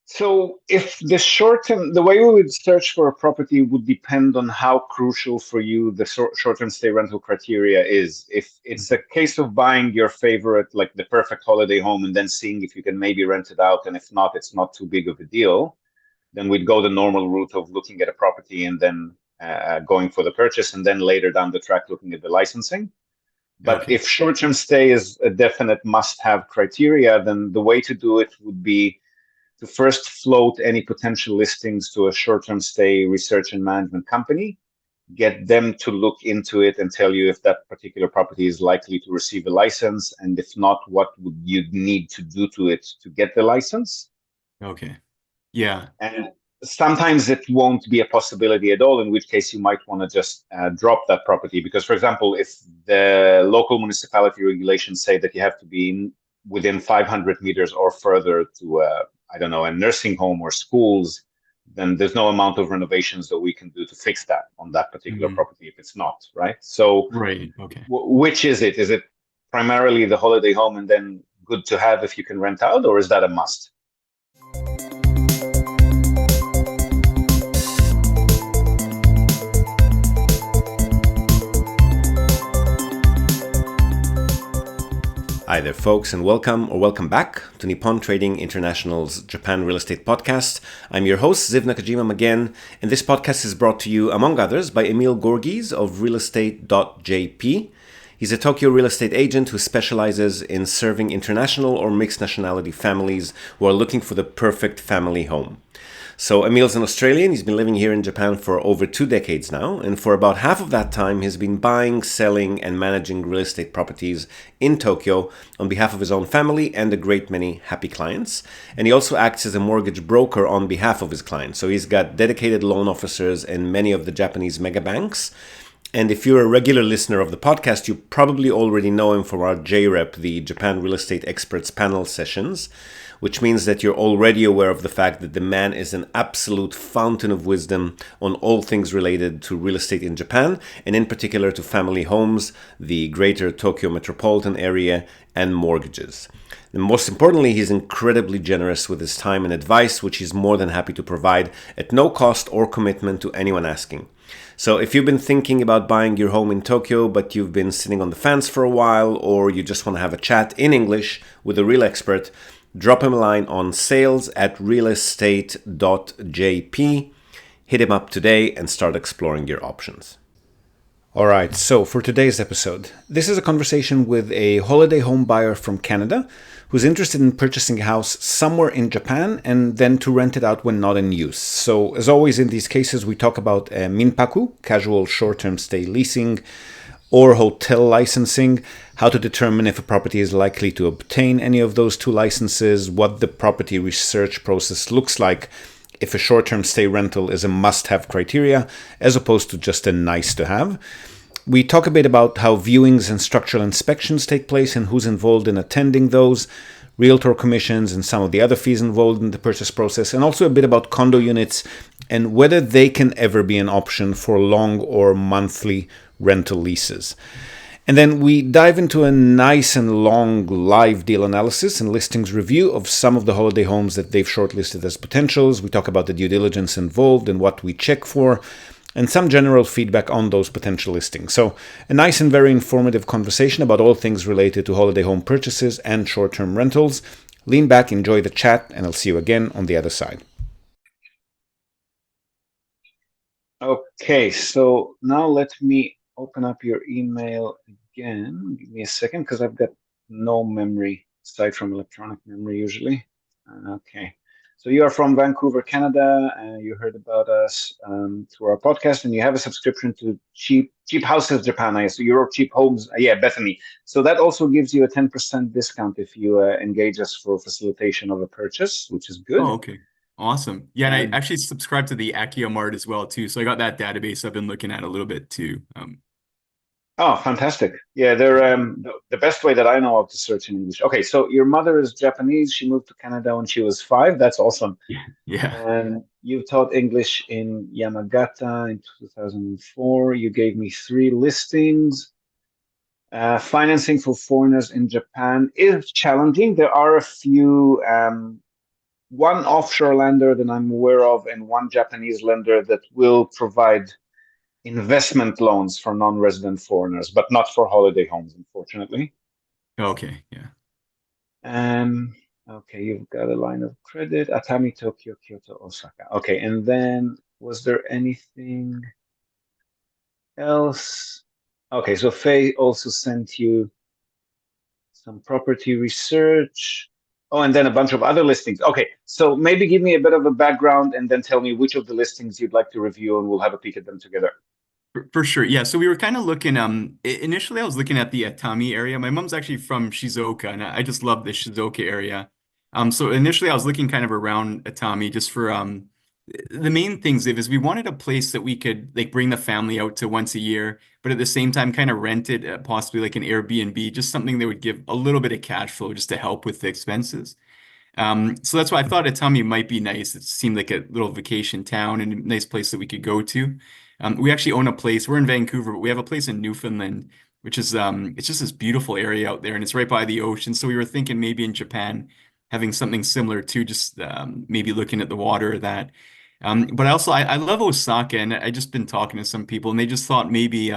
So if the way we would search for a property would depend on how crucial for you the short-term stay rental criteria is. If it's a Mhm. case of buying your favorite, like the perfect holiday home, and then seeing if you can maybe rent it out, and if not, it's not too big of a deal, then we'd go the normal route of looking at a property and then going for the purchase, and then later down the track looking at the licensing. But Okay. if short-term stay is a definite must-have criteria, then the way to do it would be to first float any potential listings to a short-term stay research and management company, get them to look into it and tell you if that particular property is likely to receive a license, and if not, what would you need to do to it to get the license. Okay. Yeah. And sometimes it won't be a possibility at all, in which case you might want to just drop that property. Because, for example, if the local municipality regulations say that you have to be within 500 meters or further to, I don't know, a nursing home or schools, then there's no amount of renovations that we can do to fix that on that particular Mhm. property if it's not, right? So, Right. Okay. which is it? Is it primarily the holiday home and then good to have if you can rent out, or is that a must? Hi there, folks, and welcome back to Nippon Trading International's Japan Real Estate Podcast. I'm your host, Ziv Nakajima again, and this podcast is brought to you, among others, by Emil Gorgies of realestate.jp. He's a Tokyo real estate agent who specializes in serving international or mixed nationality families who are looking for the perfect family home. So Emil's an Australian. He's been living here in Japan for over 2 decades now, and for about half of that time, he's been buying, selling, and managing real estate properties in Tokyo on behalf of his own family and a great many happy clients. And he also acts as a mortgage broker on behalf of his clients. So he's got dedicated loan officers in many of the Japanese mega banks. And if you're a regular listener of the podcast, you probably already know him from our JREP, the Japan Real Estate Experts panel sessions, which means that you're already aware of the fact that the man is an absolute fountain of wisdom on all things related to real estate in Japan, and in particular to family homes, the greater Tokyo metropolitan area, and mortgages. And most importantly, he's incredibly generous with his time and advice, which he's more than happy to provide at no cost or commitment to anyone asking. So if you've been thinking about buying your home in Tokyo, but you've been sitting on the fence for a while, or you just want to have a chat in English with a real expert, drop him a line on sales@realestate.jp. Hit him up today and start exploring your options. All right, so for today's episode, this is a conversation with a holiday home buyer from Canada who's interested in purchasing a house somewhere in Japan and then to rent it out when not in use. So, as always in these cases, we talk about minpaku, casual short-term stay leasing, or hotel licensing, how to determine if a property is likely to obtain any of those two licenses, what the property research process looks like if a short-term stay rental is a must-have criteria as opposed to just a nice-to-have. We talk a bit about how viewings and structural inspections take place and who's involved in attending those, realtor commissions and some of the other fees involved in the purchase process, and also a bit about condo units and whether they can ever be an option for long or monthly rental leases. And then we dive into a nice and long live deal analysis and listings review of some of the holiday homes that they've shortlisted as potentials. We talk about the due diligence involved and what we check for, and some general feedback on those potential listings. So a nice and very informative conversation about all things related to holiday home purchases and short-term rentals. Lean back, enjoy the chat, and I'll see you again on the other side. Okay, so now let me open up your email again. Give me a second because I've got no memory aside from electronic memory usually. Okay, so you are from Vancouver, Canada, and you heard about us through our podcast, and you have a subscription to Cheap Houses Japan. I so Euro Cheap Homes. Yeah, Bethany. So that also gives you a 10% discount if you engage us for facilitation of a purchase, which is good. Oh, okay. Awesome. Yeah, and I And actually subscribe to the AkiyaMart as well too. So I got that database I've been looking at a little bit too. Oh, fantastic. Yeah, they're the best way that I know of to search in English. Okay, so your mother is Japanese. She moved to Canada when she was 5. That's awesome. Yeah. Yeah. And you taught English in Yamagata in 2004. You gave me 3 listings. Financing for foreigners in Japan is challenging. There are a few one offshore lender that I'm aware of and one Japanese lender that will provide investment loans for non-resident foreigners, but not for holiday homes, unfortunately. Okay, yeah. Okay, you've got a line of credit, Atami, Tokyo, Kyoto, Osaka. Okay, and then was there anything else? Okay, so Faye also sent you some property research. Oh, and then a bunch of other listings. Okay, so maybe give me a bit of a background and then tell me which of the listings you'd like to review and we'll have a peek at them together. For sure. Yeah. So we were kind of looking, initially I was looking at the Atami area. My mom's actually from Shizuoka and I just love the Shizuoka area. So initially I was looking kind of around Atami just for, the main things is we wanted a place that we could like bring the family out to once a year, but at the same time kind of rent it, possibly like an Airbnb, just something that would give a little bit of cash flow just to help with the expenses. So that's why I thought Atami might be nice. It seemed like a little vacation town and a nice place that we could go to. We actually own a place. We're in Vancouver, but we have a place in Newfoundland, which is it's just this beautiful area out there, and it's right by the ocean. So we were thinking maybe in Japan having something similar too, just maybe looking at the water or that. But also I love Osaka, and I just been talking to some people, and they just thought maybe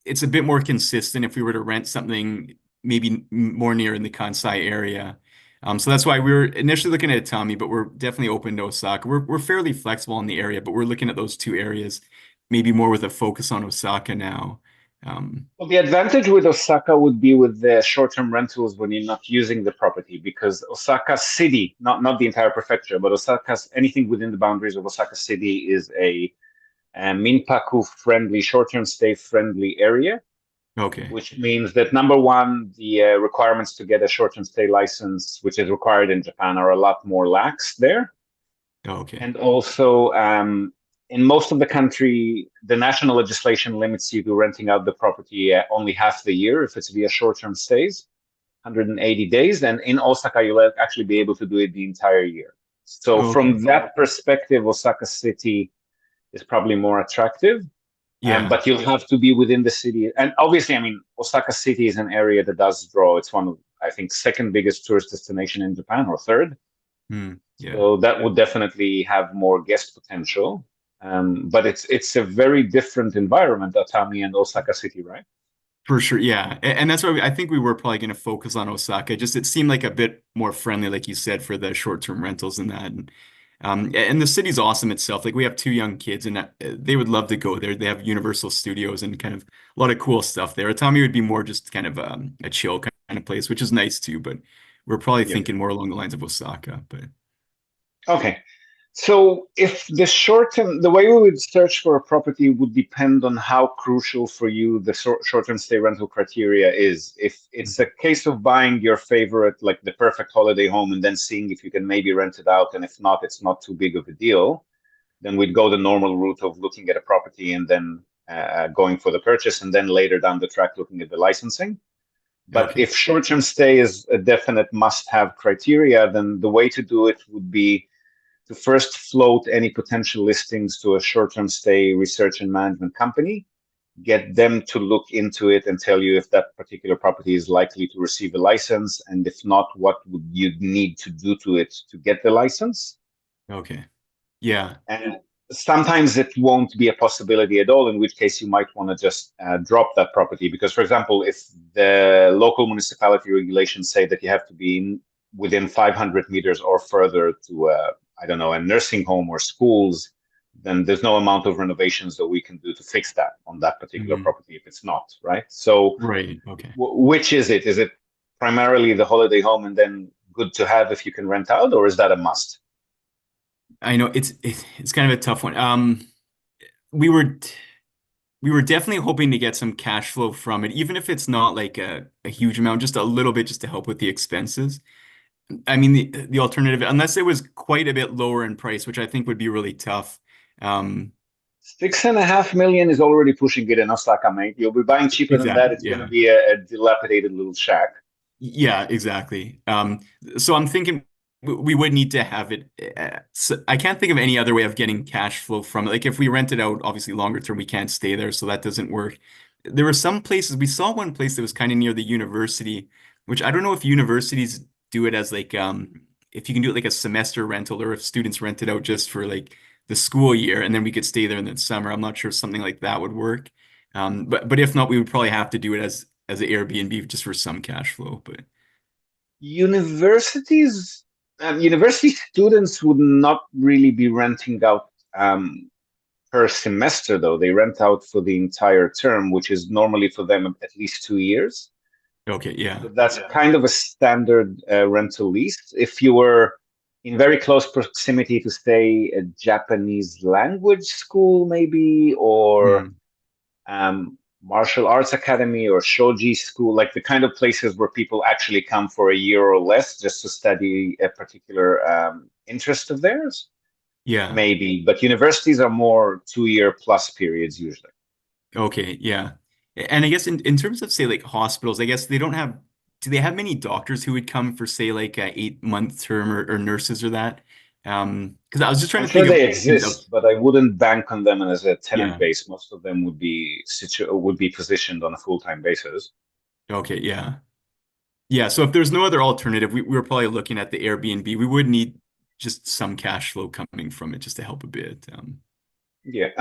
it's a bit more consistent if we were to rent something maybe more near in the Kansai area. So that's why we were initially looking at Tommy, but we're definitely open to Osaka. We're fairly flexible in the area, but we're looking at those two areas, maybe more with a focus on Osaka now. Well, the advantage with Osaka would be with the short-term rentals when you're not using the property, because Osaka City, not the entire prefecture, but Osaka's anything within the boundaries of Osaka City is a Minpaku friendly, short-term stay friendly area. Okay. Which means that number one, the requirements to get a short-term stay license, which is required in Japan, are a lot more lax there. Okay. And also, in most of the country, the national legislation limits you to renting out the property only half the year if it's via short-term stays, 180 days. And in Osaka, you'll actually be able to do it the entire year. So Okay. from that perspective, Osaka City is probably more attractive. Yeah. But you'll have to be within the city. And obviously, I mean, Osaka City is an area that does draw. It's one of, I think, second biggest tourist destination in Japan or third. Yeah. So that would definitely have more guest potential. But it's a very different environment, Atami and Osaka City, right? For sure, yeah, and that's why I think we were probably going to focus on Osaka. Just it seemed like a bit more friendly, like you said, for the short-term rentals and that. And the city's awesome itself. Like we have two young kids, and they would love to go there. They have Universal Studios and kind of a lot of cool stuff there. Atami would be more just kind of a chill kind of place, which is nice too. But we're probably Yeah. thinking more along the lines of Osaka. But Okay. So if the short-term, the way we would search for a property would depend on how crucial for you the short-term stay rental criteria is. If it's a case of buying your favorite, like the perfect holiday home, and then seeing if you can maybe rent it out, and if not, it's not too big of a deal, then we'd go the normal route of looking at a property and then going for the purchase, and then later down the track looking at the licensing. But okay, if short-term stay is a definite must-have criteria, then the way to do it would be to first float any potential listings to a short-term stay research and management company, get them to look into it and tell you if that particular property is likely to receive a license, and if not, what would you need to do to it to get the license. okay, yeah, And sometimes it won't be a possibility at all, in which case you might want to just drop that property. Because, for example, if the local municipality regulations say that you have to be within 500 meters or further to I don't know, a nursing home or schools, then there's no amount of renovations that we can do to fix that on that particular property if it's not, right? So right, okay. which is it? Is it primarily the holiday home and then good to have if you can rent out, or is that a must? I know it's kind of a tough one. We were we were definitely hoping to get some cash flow from it, even if it's not like a huge amount, just a little bit, just to help with the expenses. I mean, the alternative, unless it was quite a bit lower in price, which I think would be really tough. Um, 6.5 million is already pushing it in Osaka, mate. You'll be buying cheaper than that. exactly. It's going to Yeah. be a dilapidated little shack. Yeah, exactly. So I'm thinking we would need to have it. So I can't think of any other way of getting cash flow from it. Like if we rent it out, obviously longer term, we can't stay there, so that doesn't work. There were some places, we saw one place that was kind of near the university, which I don't know if universities do it as like if you can do it like a semester rental, or if students rent it out just for like the school year, and then we could stay there in the summer. I'm not sure if something like that would work. But if not, we would probably have to do it as an Airbnb just for some cash flow. But Universities, university students would not really be renting out per semester, though. They rent out for the entire term, which is normally for them at least 2 years. okay, yeah. So that's kind of a standard rental lease. If you were in very close proximity to, say, a Japanese language school, maybe, or Mm, martial arts academy or shoji school, like the kind of places where people actually come for a year or less just to study a particular interest of theirs, yeah. maybe. But universities are more 2 year plus periods usually. Okay, yeah. And I guess in terms of say like hospitals, I guess they don't have do they have many doctors who would come for say like a 8 month term, or nurses or that? Because I was just trying I'm to sure think of they options of exist, but I wouldn't bank on them as a tenant yeah. base. Most of them would be positioned on a full-time basis. Okay, yeah. Yeah, so if there's no other alternative, we were probably looking at the Airbnb. We would need just some cash flow coming from it just to help a bit. Yeah.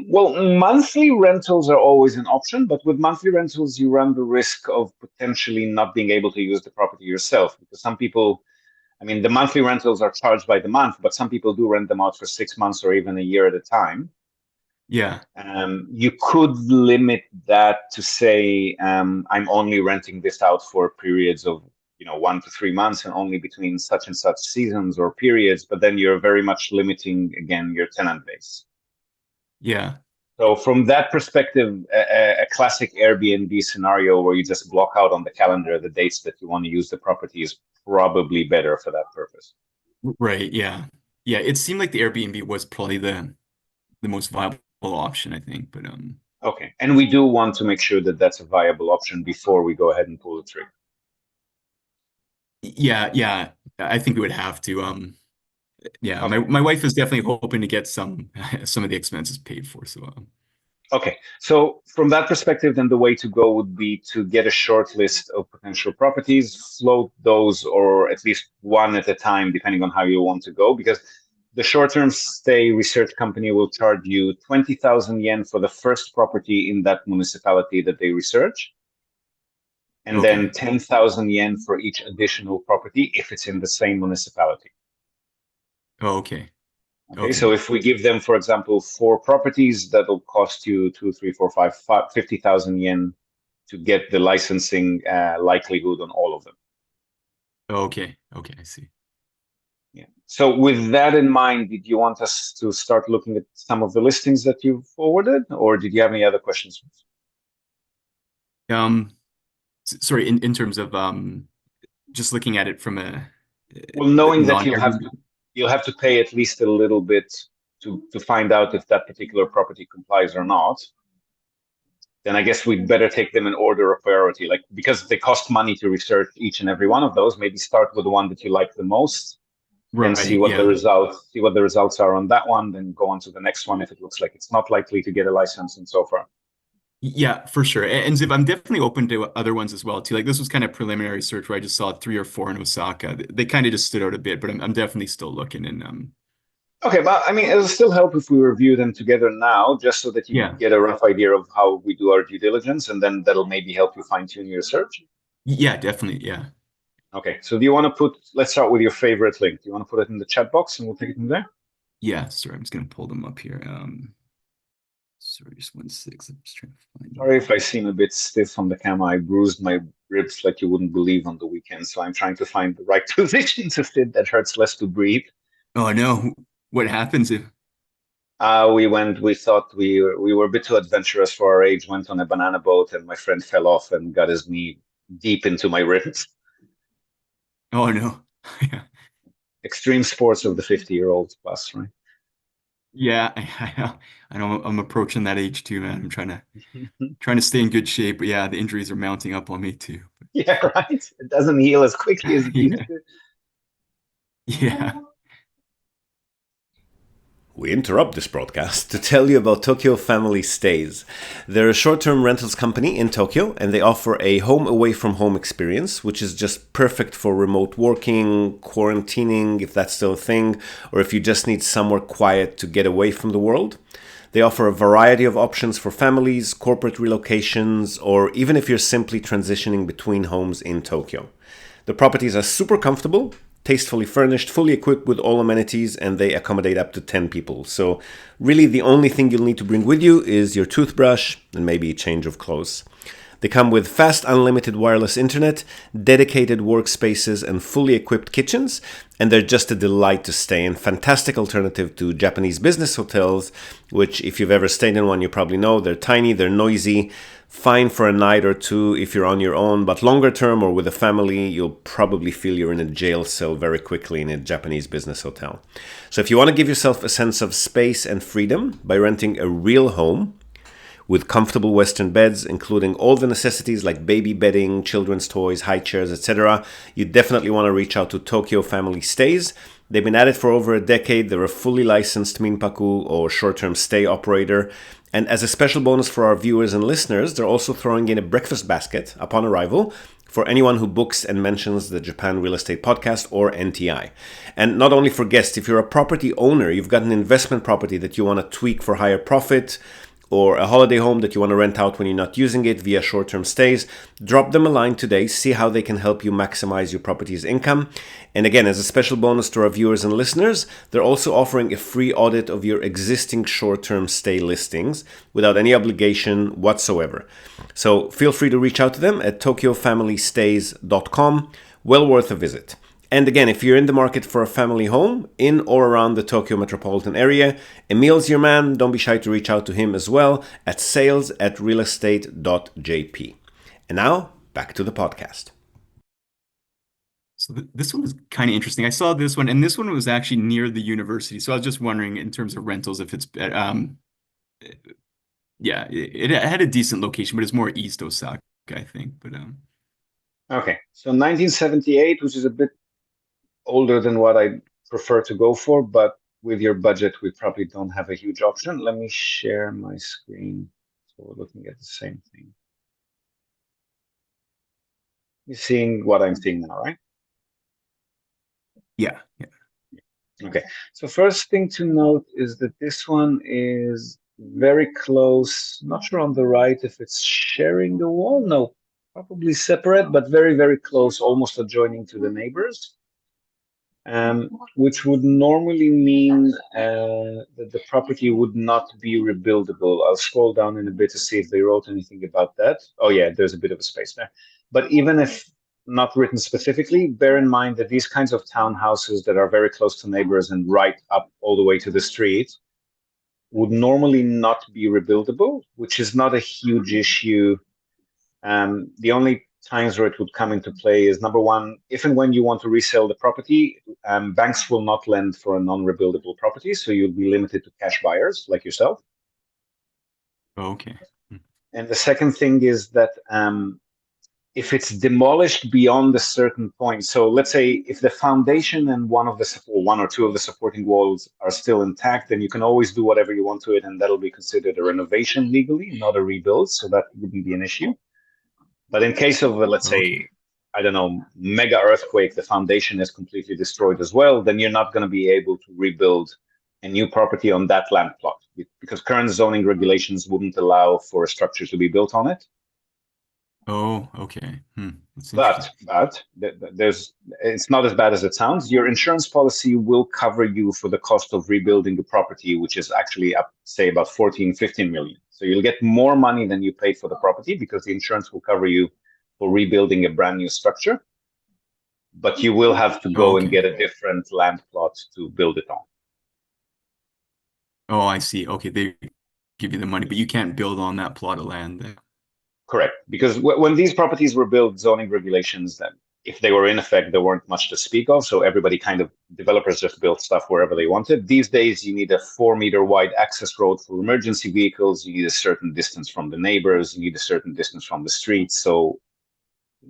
Well, monthly rentals are always an option, but with monthly rentals, you run the risk of potentially not being able to use the property yourself because some people, I mean, the monthly rentals are charged by the month, but some people do rent them out for 6 months or even a year at a time. Yeah, You could limit that to say, I'm only renting this out for periods of, 1 to 3 months and only between such and such seasons or periods, but then you're very much limiting again your tenant base. yeah. So from that perspective, a classic Airbnb scenario where you just block out on the calendar the dates that you want to use the property is probably better for that purpose. Right, yeah. Yeah, it seemed like the Airbnb was probably the most viable option, I think. But Okay, and we do want to make sure that that's a viable option before we go ahead and pull the trigger. yeah, yeah, I think we would have to. Yeah, my Okay. my wife is definitely hoping to get some some of the expenses paid for. So Okay, so from that perspective, then the way to go would be to get a short list of potential properties, float those, or at least one at a time, depending on how you want to go, because the short-term stay research company will charge you 20,000 yen for the first property in that municipality that they research, and then okay, 10,000 yen for each additional property if it's in the same municipality. oh, okay, Okay, so okay, if we give them, for example, 4 properties, that'll cost you 50,000 yen to get the licensing likelihood on all of them. okay, okay. I see. Yeah. So with that in mind, did you want us to start looking at some of the listings that you've forwarded, or did you have any other questions? Um, Sorry, in terms of just looking at it from a Well, knowing that non-Airbnb. you'll have to pay at least a little bit to find out if that particular property complies or not, then I guess we'd better take them in order of priority. Like, because they cost money to research each and every one of those, maybe start with the one that you like the most, then see Right, what the yeah. results are on that one, then go on to the next one if it looks like it's not likely to get a license and so forth. Yeah, for sure. And Ziv, I'm definitely open to other ones as well too. Like this was kind of preliminary search where I just saw 3 or 4 in Osaka. They kind of just stood out a bit, but I'm definitely still looking and Okay, but I mean, it'll still help if we review them together now, just so that you yeah. get a rough idea of how we do our due diligence, and then that'll maybe help you fine tune your search. Yeah, definitely. Yeah. Okay, so do you want to let's start with your favorite link. Do you want to put it in the chat box and we'll take it from there? Yeah, sorry, I'm just gonna pull them up here. Sorry, just 1 6. I'm just trying to find them. Sorry if I seem a bit stiff on the camera. I bruised my ribs like you wouldn't believe on the weekend, so I'm trying to find the right position to sit that hurts less to breathe. Oh no, what happens if We thought we were a bit too adventurous for our age, went on a banana boat, and my friend fell off and got his knee deep into my ribs. oh no. Yeah. Extreme sports of the 50-year-olds plus, right? Yeah, I know I'm approaching that age too, man. I'm trying to stay in good shape, but yeah, the injuries are mounting up on me too. Yeah, right. It doesn't heal as quickly as it used Yeah. to. Yeah. we interrupt this broadcast to tell you about Tokyo Family Stays. They're a short-term rentals company in Tokyo, and they offer a home away from home experience, which is just perfect for remote working, quarantining, if that's still a thing, or if you just need somewhere quiet to get away from the world. They offer a variety of options for families, corporate relocations, or even if you're simply transitioning between homes in Tokyo. The properties are super comfortable, tastefully furnished, fully equipped with all amenities, and they accommodate up to 10 people. So really the only thing you'll need to bring with you is your toothbrush and maybe a change of clothes. They come with fast unlimited wireless internet, dedicated workspaces, and fully equipped kitchens, and they're just a delight to stay in. Fantastic alternative to Japanese business hotels, which if you've ever stayed in one, you probably know they're tiny, they're noisy, fine for a night or two if you're on your own, but longer term or with a family, you'll probably feel you're in a jail cell very quickly in a Japanese business hotel. So if you want to give yourself a sense of space and freedom by renting a real home with comfortable Western beds, including all the necessities like baby bedding, children's toys, high chairs, etc., you definitely want to reach out to Tokyo Family Stays. They've been at it for over a decade. They're a fully licensed minpaku or short-term stay operator. And as a special bonus for our viewers and listeners, they're also throwing in a breakfast basket upon arrival for anyone who books and mentions the Japan Real Estate Podcast or NTI. And not only for guests, if you're a property owner, you've got an investment property that you want to tweak for higher profit, or a holiday home that you want to rent out when you're not using it via short-term stays, drop them a line today, see how they can help you maximize your property's income. And again, as a special bonus to our viewers and listeners, they're also offering a free audit of your existing short-term stay listings without any obligation whatsoever. So feel free to reach out to them at tokyofamilystays.com. Well worth a visit. And again, if you're in the market for a family home in or around the Tokyo metropolitan area, Emil's your man. Don't be shy to reach out to him as well at sales@realestate.jp. And now, back to the podcast. So this one was kind of interesting. I saw this one, and this one was actually near the university. So I was just wondering, in terms of rentals, if it's yeah, it had a decent location, but it's more East Osaka, I think. But Okay, so 1978, which is a bit older than what I prefer to go for, but with your budget, we probably don't have a huge option. Let me share my screen so we're looking at the same thing. You're seeing what I'm seeing now, right? yeah. Okay, so first thing to note is that this one is very close. Not sure on the right if it's sharing the wall. No, probably separate, but very, very close, almost adjoining to the neighbors. Which would normally mean that the property would not be rebuildable. I'll scroll down in a bit to see if they wrote anything about that. Oh yeah, there's a bit of a space there. But even if not written specifically, bear in mind that these kinds of townhouses that are very close to neighbors and right up all the way to the street would normally not be rebuildable, which is not a huge issue. The only times where it would come into play is, number one, if and when you want to resell the property, banks will not lend for a non-rebuildable property, so you'll be limited to cash buyers like yourself. Okay. And the second thing is that if it's demolished beyond a certain point, so let's say if the foundation and one or two of the supporting walls are still intact, then you can always do whatever you want to it, and that'll be considered a renovation legally, not a rebuild, so that wouldn't be an issue. But in case of, let's say, I don't know, mega earthquake, the foundation is completely destroyed as well, then you're not going to be able to rebuild a new property on that land plot because current zoning regulations wouldn't allow for a structure to be built on it. Oh, okay. That's But it's not as bad as it sounds. Your insurance policy will cover you for the cost of rebuilding the property, which is actually up, say, about 14, 15 million. So you'll get more money than you paid for the property because the insurance will cover you for rebuilding a brand new structure. But you will have to go and get a different land plot to build it on. Oh, I see. Okay, they give you the money, but you can't build on that plot of land there. Correct, because when these properties were built, zoning regulations, then if they were in effect, there weren't much to speak of. So everybody developers just built stuff wherever they wanted. These days, you need a 4-meter wide access road for emergency vehicles. You need a certain distance from the neighbors. You need a certain distance from the streets. So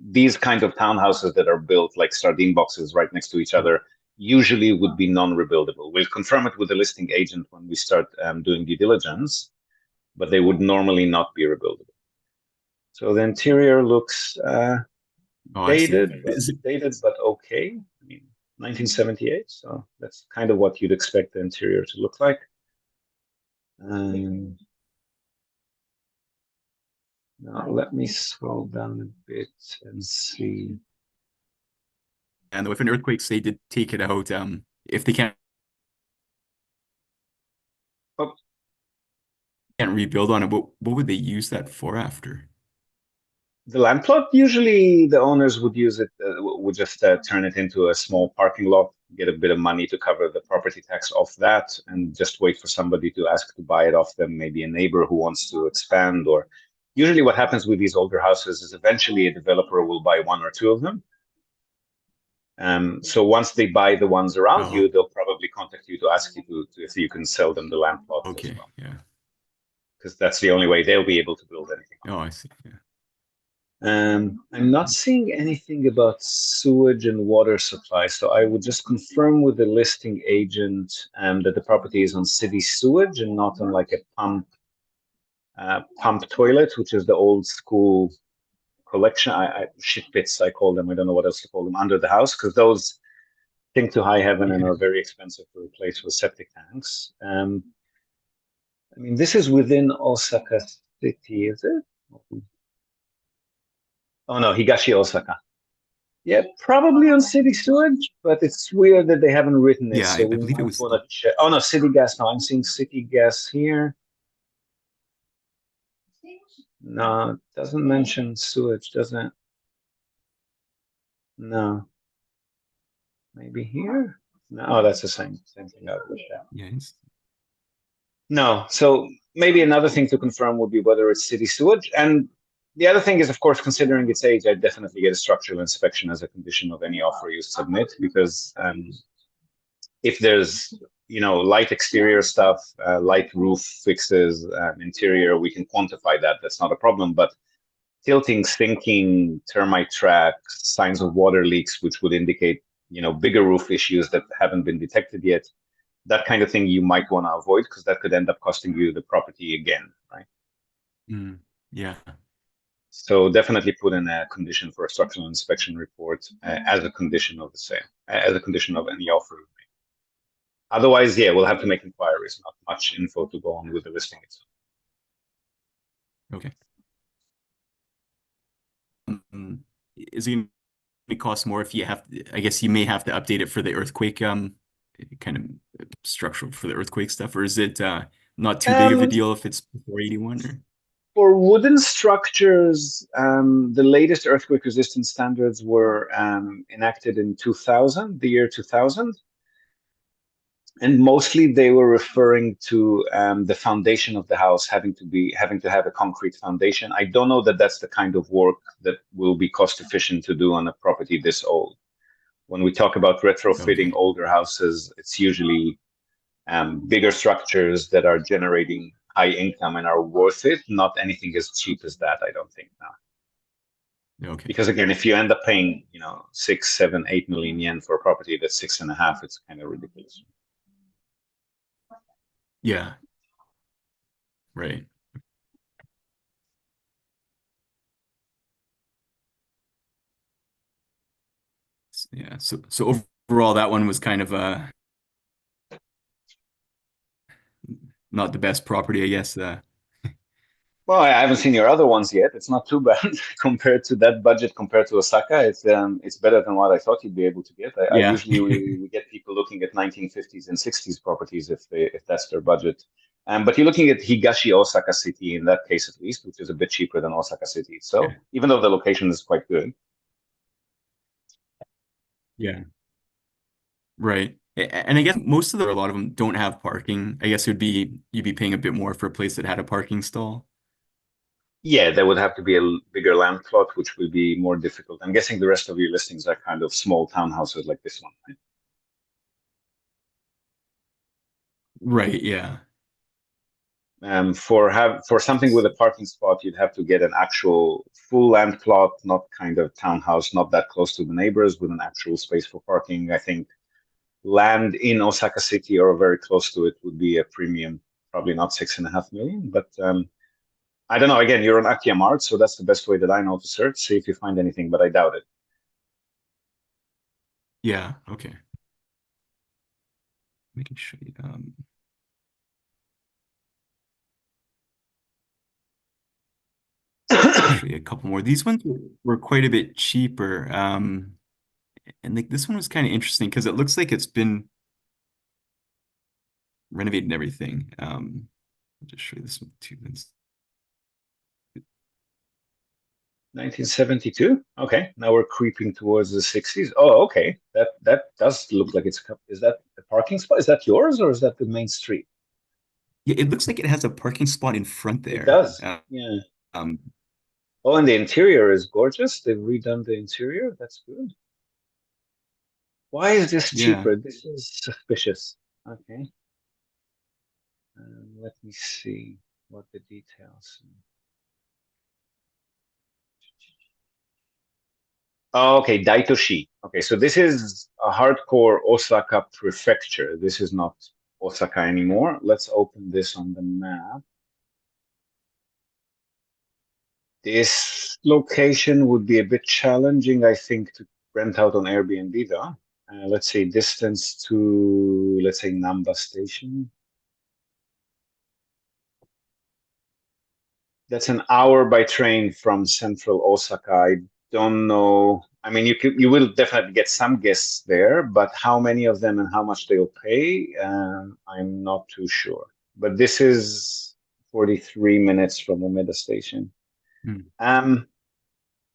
these kinds of townhouses that are built like sardine boxes right next to each other, usually would be non-rebuildable. We'll confirm it with the listing agent when we start doing due diligence, but they would normally not be rebuildable. So the interior looks Oh, I see. dated, but okay. I mean, 1978, so that's kind of what you'd expect the interior to look like. Now let me scroll down a bit and see. And if an earthquake, say, did take it out, if they can't Oh, rebuild on it, what would they use that for after? the land plot, usually the owners would use it, would just turn it into a small parking lot, get a bit of money to cover the property tax off that, and just wait for somebody to ask to buy it off them, maybe a neighbor who wants to expand. Or usually what happens with these older houses is eventually a developer will buy one or two of them. So once they buy the ones around you, they'll probably contact you to ask you to if you can sell them the land plot as well. Yeah. Because that's the only way they'll be able to build anything. Oh, I see. Yeah. I'm not seeing anything about sewage and water supply, so I would just confirm with the listing agent that the property is on city sewage and not on like a pump toilet, which is the old school collection. Shit pits, I call them. I don't know what else to call them under the house, because those sink to high heaven and are very expensive to replace with septic tanks. I mean, this is within Osaka City, is it? Oh no, Higashi Osaka. Yeah, probably on city sewage, but it's weird that they haven't written it. Yeah, So I we believe it might was. want to check. Oh no, city gas. No, I'm seeing city gas here. No, it doesn't mention sewage, does it? No. Maybe here? No, oh, that's the same thing I've looked at. Yes. No, so maybe another thing to confirm would be whether it's city sewage. And the other thing is, of course, considering its age, I'd definitely get a structural inspection as a condition of any offer you submit, because if there's light exterior stuff, light roof fixes, interior, we can quantify that. That's not a problem. But tilting, sinking, termite tracks, signs of water leaks, which would indicate bigger roof issues that haven't been detected yet, that kind of thing you might want to avoid, because that could end up costing you the property again, right? Yeah. So definitely put in a condition for a structural inspection report as a condition of the sale, as a condition of any offer. Otherwise, yeah, we'll have to make inquiries. Not much info to go on with the listing itself. Okay. Is it going to cost more if you have? I guess you may have to update it for the earthquake, kind of structural for the earthquake stuff, or is it not too big of a deal if it's before 81? Or? For wooden structures, the latest earthquake resistance standards were enacted in 2000, the year 2000. And mostly they were referring to the foundation of the house having to have a concrete foundation. I don't know that that's the kind of work that will be cost efficient to do on a property this old. When we talk about retrofitting older houses, it's usually bigger structures that are generating high income and are worth it, not anything as cheap as that, I don't think now. Okay. Because again, if you end up paying 6, 7, 8 million yen for a property that's 6.5, it's kind of ridiculous. Yeah. Right. Yeah. So overall, that one was kind of not the best property, I guess. Well, I haven't seen your other ones yet. It's not too bad compared to that budget. Compared to Osaka, it's better than what I thought you'd be able to get. I usually we get people looking at 1950s and 60s properties if that's their budget. But you're looking at Higashi Osaka City in that case at least, which is a bit cheaper than Osaka City. So even though the location is quite good. Yeah. Right. And I guess most of a lot of them don't have parking. I guess you'd be paying a bit more for a place that had a parking stall. Yeah, there would have to be a bigger land plot, which will be more difficult. I'm guessing the rest of your listings are kind of small townhouses like this one, right? Right, yeah. For something with a parking spot, you'd have to get an actual full land plot, not kind of townhouse, not that close to the neighbors, with an actual space for parking. I think land in Osaka City or very close to it would be a premium. Probably not 6.5 million, but I don't know. Again, you're on AkiyaMart, so that's the best way that I know to search. See if you find anything, but I doubt it. Yeah, okay. Making sure you, actually a couple more. These ones were quite a bit cheaper. And like this one was kind of interesting because it looks like it's been renovated and everything. I'll just show you this one too. 1972. Okay, now we're creeping towards the 60s. Oh, okay. That does look like it's a Is that the parking spot? Is that yours or is that the main street? Yeah, it looks like it has a parking spot in front It there. does. Yeah. Um, Oh, and the interior is gorgeous. They've redone the interior. That's good. Why is this yeah. cheaper? This is suspicious. Okay. Let me see what the details. Oh, okay, Daitoshi. Okay, so this is a hardcore Osaka prefecture. This is not Osaka anymore. Let's open this on the map. This location would be a bit challenging, I think, to rent out on Airbnb, though. Let's say distance to, let's say, Namba Station. That's an hour by train from central Osaka. I don't know. I mean, you will definitely get some guests there, but how many of them and how much they'll pay, I'm not too sure. But this is 43 minutes from Umeda Station. Hmm.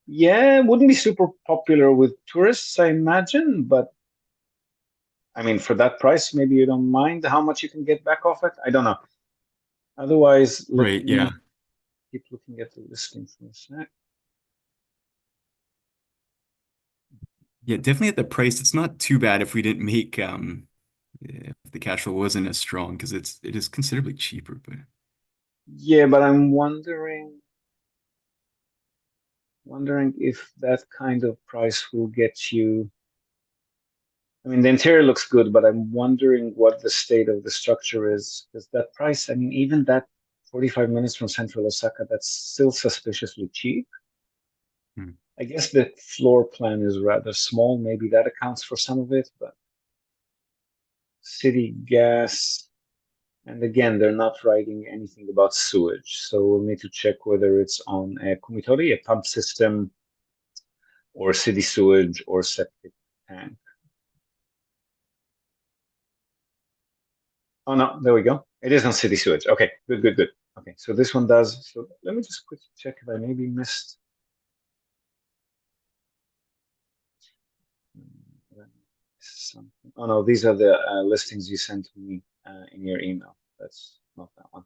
Yeah, it wouldn't be super popular with tourists, I imagine, but I mean, for that price, maybe you don't mind how much you can get back off it. I don't know. Otherwise, let Right, me yeah. keep looking at the listing for a sec. Yeah, definitely at the price. It's not too bad if we didn't make if the cash flow wasn't as strong because it is considerably cheaper, but Yeah, but I'm wondering if that kind of price will get you. I mean, the interior looks good, but I'm wondering what the state of the structure is. Because that price, I mean, even that 45 minutes from central Osaka, that's still suspiciously cheap. hmm. I guess the floor plan is rather small. Maybe that accounts for some of it, but city gas, and again, they're not writing anything about sewage. So we'll need to check whether it's on a kumitori, a pump system, or city sewage or septic tank. Oh no, there we go. It is on city sewage. Okay, good, good, good. Okay, so this one does. So let me just quickly check if I maybe missed. Something. Oh no, these are the listings you sent me in your email. That's not that one.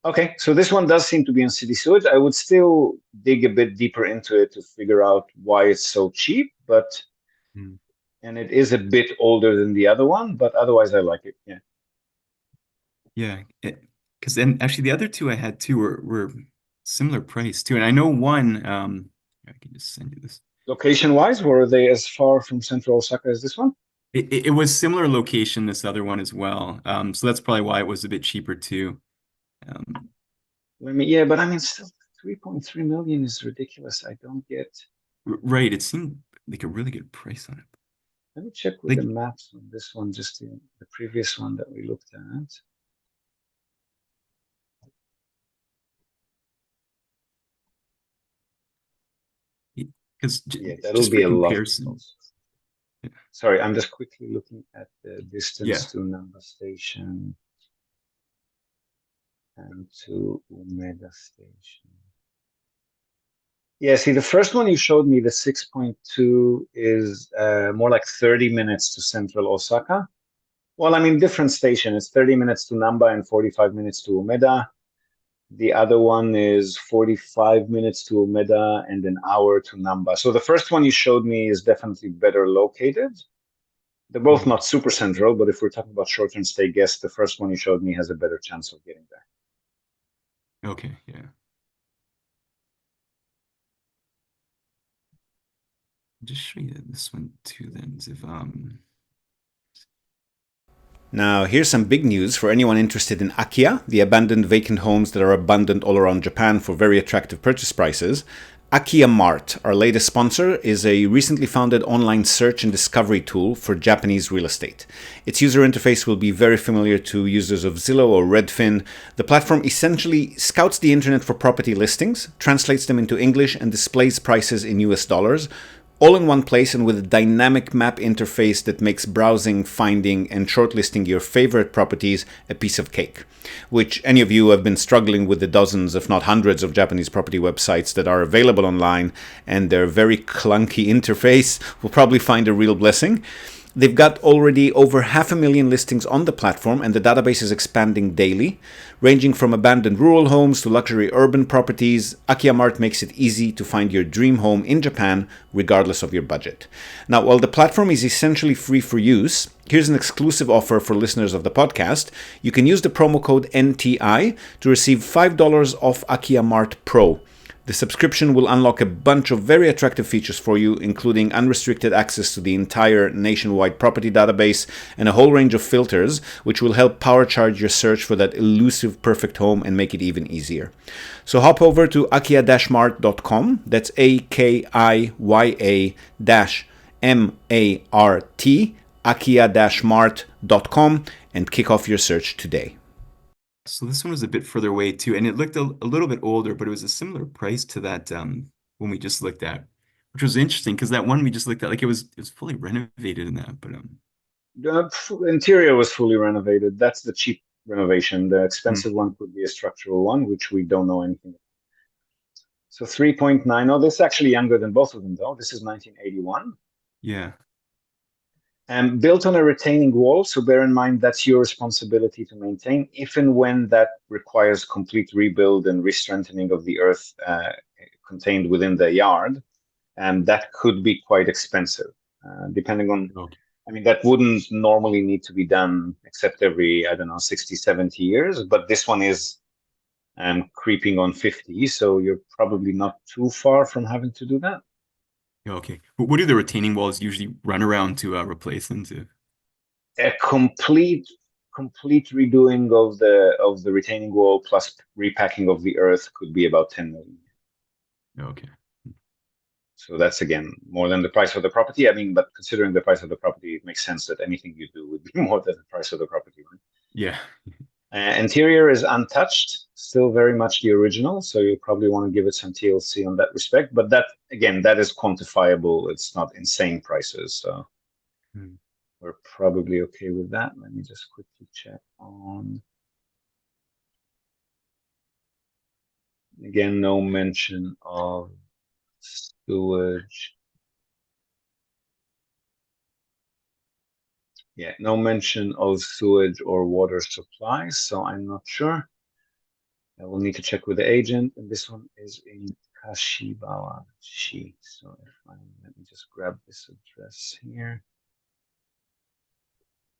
Okay, so this one does seem to be on city sewage. I would still dig a bit deeper into it to figure out why it's so cheap, but Hmm. and it is a bit older than the other one, but otherwise I like it. Yeah. Yeah, because then actually the other two I had too were similar price too, and I know one. I can just send you this. Location wise, were they as far from central Osaka as this one? It was similar location, this other one as well. So that's probably why it was a bit cheaper too. Um, Let me, yeah, but I mean, still 3.3 million is ridiculous. I don't get. right, it seemed like a really good price on it. Let me check with Like, the maps on this one, just the previous one that we looked at. because Yeah, that'll just be for a lot comparison, closer. Sorry, I'm just quickly looking at the yeah, distance to Namba Station and to Umeda Station. Yeah, see, the first one you showed me, the 6.2, is more like 30 minutes to central Osaka. Well, I mean, different station. It's 30 minutes to Namba and 45 minutes to Umeda. The other one is 45 minutes to Umeda and an hour to Namba. So the first one you showed me is definitely better located. They're both mhm. not super central, but if we're talking about short-term stay guests, the first one you showed me has a better chance of getting there. Okay, yeah. Just show you this one too then, if Now, here's some big news for anyone interested in Akiya, the abandoned vacant homes that are abundant all around Japan for very attractive purchase prices. AkiyaMart, our latest sponsor, is a recently founded online search and discovery tool for Japanese real estate. Its user interface will be very familiar to users of Zillow or Redfin. The platform essentially scouts the internet for property listings, translates them into English, and displays prices in US dollars, all in one place and with a dynamic map interface that makes browsing, finding, and shortlisting your favorite properties a piece of cake. Which any of you who have been struggling with the dozens, if not hundreds, of Japanese property websites that are available online and their very clunky interface will probably find a real blessing. They've got already over 500,000 listings on the platform, and the database is expanding daily. Ranging from abandoned rural homes to luxury urban properties, AkiyaMart makes it easy to find your dream home in Japan, regardless of your budget. Now, while the platform is essentially free for use, here's an exclusive offer for listeners of the podcast. You can use the promo code NTI to receive $5 off AkiyaMart Pro. The subscription will unlock a bunch of very attractive features for you, including unrestricted access to the entire nationwide property database and a whole range of filters, which will help power charge your search for that elusive perfect home and make it even easier. So hop over to akiya-mart.com, that's AKIYA-MART, akiya-mart.com, and kick off your search today. So this one was a bit further away too, and it looked a little bit older, but it was a similar price to that one we just looked at, which was interesting because that one we just looked at, like it was fully renovated in that, but The interior was fully renovated. That's the cheap renovation. The expensive one could be a structural one, which we don't know anything about. So 3.9. Oh, this is actually younger than both of them, though. This is 1981. yeah. And built on a retaining wall, so bear in mind that's your responsibility to maintain, if and when that requires complete rebuild and re-strengthening of the earth contained within the yard, and that could be quite expensive, depending on, Okay. I mean, that wouldn't normally need to be done except every, I don't know, 60, 70 years, but this one is creeping on 50, so you're probably not too far from having to do that. Okay. But what do the retaining walls usually run around to replace them to? A complete redoing of the retaining wall plus repacking of the earth could be about 10 million. Okay. So that's again more than the price of the property. I mean, but considering the price of the property, it makes sense that anything you do would be more than the price of the property, right? Yeah. Interior is untouched, still very much the original. So you'll probably want to give it some TLC on that respect. But that again, that is quantifiable. It's not insane prices. So we're probably okay with that. Let me just quickly check on. Again, no mention of sewage. Yeah, no mention of sewage or water supply, so I'm not sure. I will need to check with the agent, and this one is in Kashibawa-shi. So let me just grab this address here.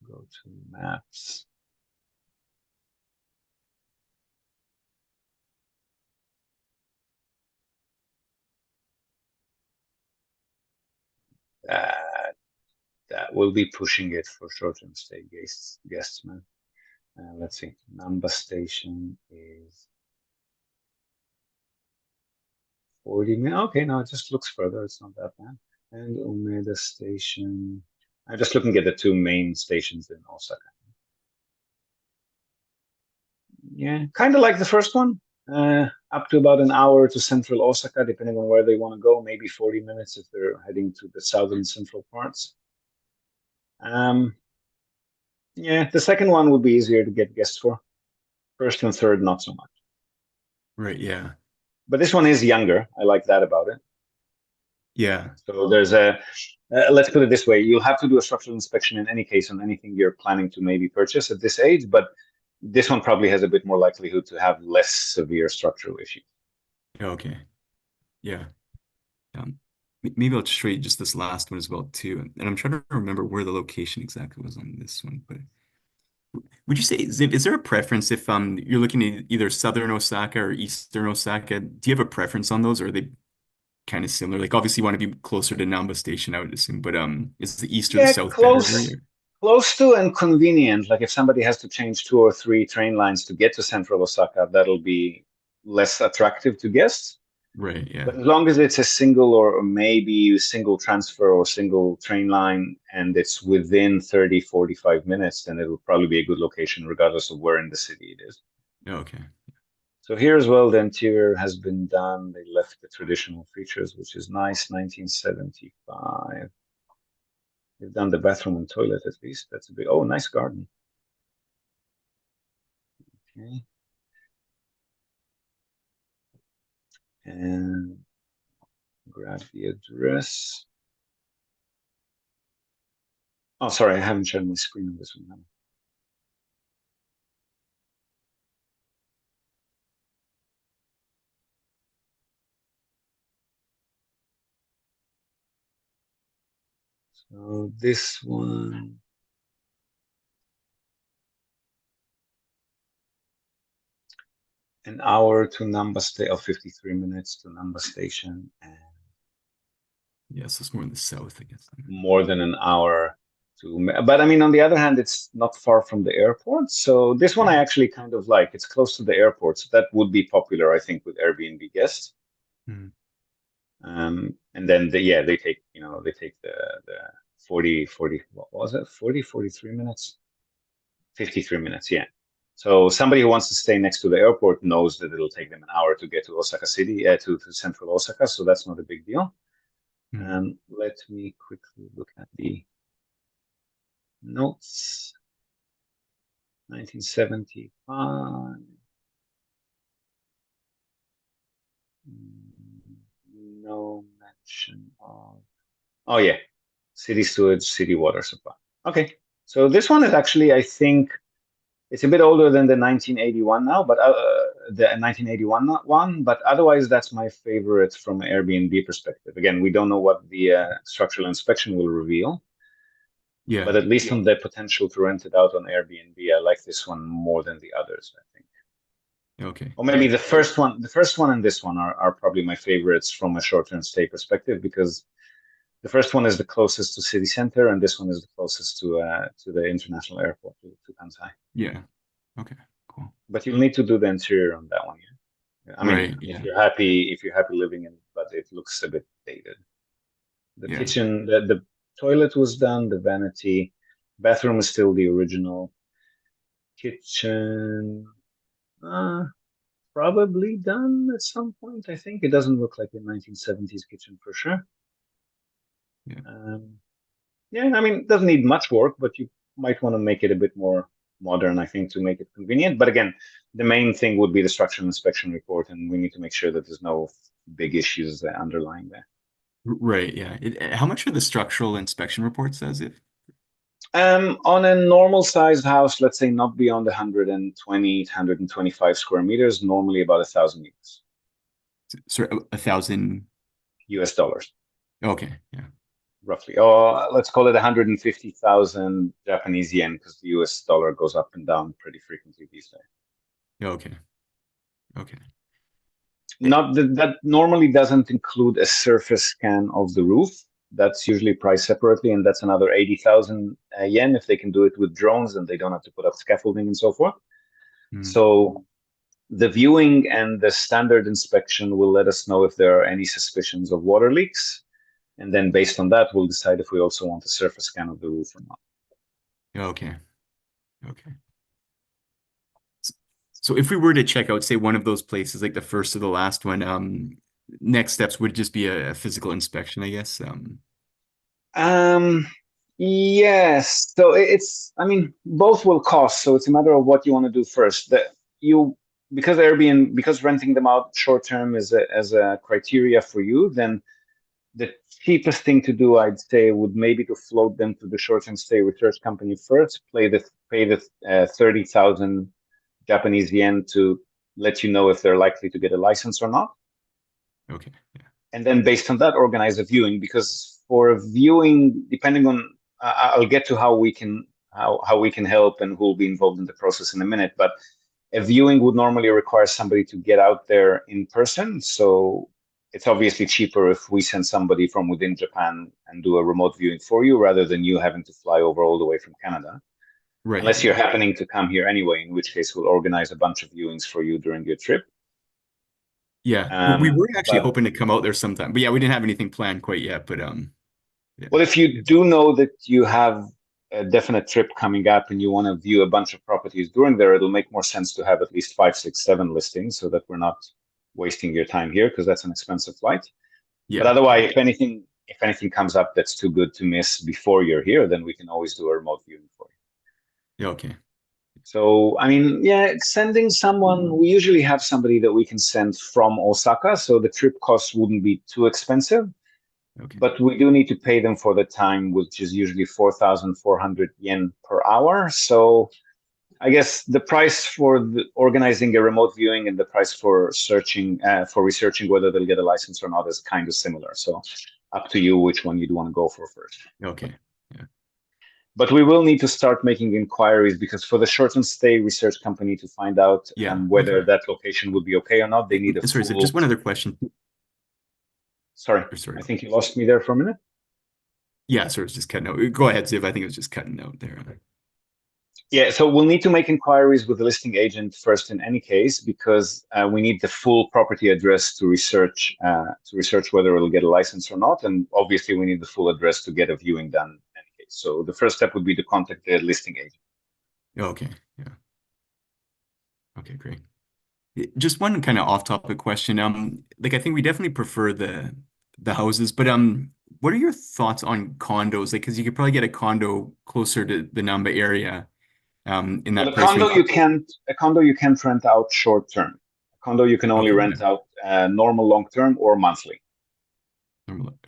Go to maps. That will be pushing it for short-term stay guests, man. Let's see. Namba station is 40 minutes. Okay, no, it just looks further. It's not that bad. And Umeda station. I'm just looking at the two main stations in Osaka. Yeah, kind of like the first one. Up to about an hour to central Osaka, depending on where they want to go. Maybe 40 minutes if they're heading to the southern central parts. Yeah, the second one would be easier to get guests for. First and third, not so much. Right, yeah. But this one is younger. I like that about it. Yeah. So there's let's put it this way. You'll have to do a structural inspection in any case on anything you're planning to maybe purchase at this age, but this one probably has a bit more likelihood to have less severe structural issues. Okay. Yeah. Maybe I'll just show you just this last one as well too. And I'm trying to remember where the location exactly was on this one, but would you say, Ziv, is there a preference if you're looking at either southern Osaka or eastern Osaka? Do you have a preference on those, or are they kind of similar? Like obviously you want to be closer to Namba Station, I would assume, but is the east or the south better for you? Close to and convenient. Like if somebody has to change 2 or 3 train lines to get to central Osaka, that'll be less attractive to guests. Right, yeah. But as long as it's a single or maybe single transfer or single train line and it's within 30, 45 minutes, then it will probably be a good location regardless of where in the city it is. Okay. So here as well, the interior has been done. They left the traditional features, which is nice, 1975. They've done the bathroom and toilet at least. That's a bit, oh, nice garden. Okay. And grab the address. Oh, sorry, I haven't shared my screen on this one. So this one, an hour to Namba Station, or 53 minutes to Namba Station, and Yes, it's more in the south, I guess. more than an hour to. But I mean, on the other hand, it's not far from the airport. So this one I actually kind of like. It's close to the airport, so that would be popular, I think, with Airbnb guests. Hmm. And then they take the 40, what was it? 43 minutes? 53 minutes, yeah. So somebody who wants to stay next to the airport knows that it'll take them an hour to get to Osaka City, to central Osaka, so that's not a big deal. Let me quickly look at the notes. 1975. No mention of. Oh yeah, city sewage, city water supply. Okay, so this one is actually, I think, it's a bit older than the 1981 now, but the 1981 one. But otherwise, that's my favorite from an Airbnb perspective. Again, we don't know what the structural inspection will reveal. Yeah. But at least on the potential to rent it out on Airbnb, I like this one more than the others, I think. Okay. Or maybe the first one and this one are probably my favorites from a short-term stay perspective, because the first one is the closest to city center, and this one is the closest to the international airport, to Kansai. Yeah. Okay. Cool. But you'll need to do the interior on that one. Yeah. I mean, Right, yeah. if you're happy living in it, but it looks a bit dated. The Yeah. kitchen, the toilet was done, the vanity, bathroom is still the original. Kitchen, probably done at some point. I think it doesn't look like a 1970s kitchen for sure. Yeah. Yeah, I mean, it doesn't need much work, but you might want to make it a bit more modern, I think, to make it convenient. But again, the main thing would be the structural inspection report, and we need to make sure that there's no big issues underlying there. Right, yeah. How much are the structural inspection reports as if? On a normal sized house, let's say not beyond 120, 125 square meters, normally about 1,000 meters. Sorry, 1,000 US dollars. Okay, yeah. Roughly. Or let's call it 150,000 Japanese yen, because the US dollar goes up and down pretty frequently these days. Okay. Okay. Not that normally doesn't include a surface scan of the roof. That's usually priced separately, and that's another 80,000 yen if they can do it with drones and they don't have to put up scaffolding and so forth. So the viewing and the standard inspection will let us know if there are any suspicions of water leaks. And then based on that, we'll decide if we also want a surface scan of the roof or not. Okay. Okay. So if we were to check out, say, one of those places, like the first or the last one, next steps would just be a physical inspection, I guess. Yes. So I mean, both will cost. So it's a matter of what you want to do first. Because Airbnb, because renting them out short term is as a criteria for you, then the cheapest thing to do, I'd say, would maybe to float them to the short-term stay research company first, pay the 30,000 Japanese yen to let you know if they're likely to get a license or not. Okay. Yeah. And then based on that, organize a viewing, because for a viewing, depending on, I'll get to how we can help and who will be involved in the process in a minute, but a viewing would normally require somebody to get out there in person. So it's obviously cheaper if we send somebody from within Japan and do a remote viewing for you rather than you having to fly over all the way from Canada. Right. Unless you're happening to come here anyway, in which case we'll organize a bunch of viewings for you during your trip. Yeah. We were actually But hoping to come out there sometime, but yeah, we didn't have anything planned quite yet. But yeah. well, if you do know that you have a definite trip coming up and you want to view a bunch of properties during there, it'll make more sense to have at least 5, 6, 7 listings so that we're not wasting your time here because that's an expensive flight. But Yeah. otherwise, if anything comes up that's too good to miss before you're here, then we can always do a remote viewing for you. Yeah. Okay. So, I mean, yeah, sending someone, we usually have somebody that we can send from Osaka, so the trip costs wouldn't be too expensive. Okay. But we do need to pay them for the time, which is usually 4,400 yen per hour. So I guess the price for organizing a remote viewing and the price for researching whether they'll get a license or not is kind of similar. So up to you which one you'd want to go for first. Okay. Yeah. But we will need to start making inquiries because for the short-term stay research company to find out whether that location would be okay or not, they need a Sorry, full... just one other question. Sorry, I think you lost me there for a minute. Yeah, sorry, it's just cutting out. Go ahead, Ziv. I think it was just cutting out there. Yeah, so we'll need to make inquiries with the listing agent first in any case, because we need the full property address to research whether it'll get a license or not. And obviously we need the full address to get a viewing done in any case. So the first step would be to contact the listing agent. Okay, yeah. Okay, great. Just one kind of off-topic question. Like I think we definitely prefer the houses, but what are your thoughts on condos? Like, because you could probably get a condo closer to the Namba area. In that price range. A condo you can't rent out short term. A condo you can only rent out normal long term or monthly.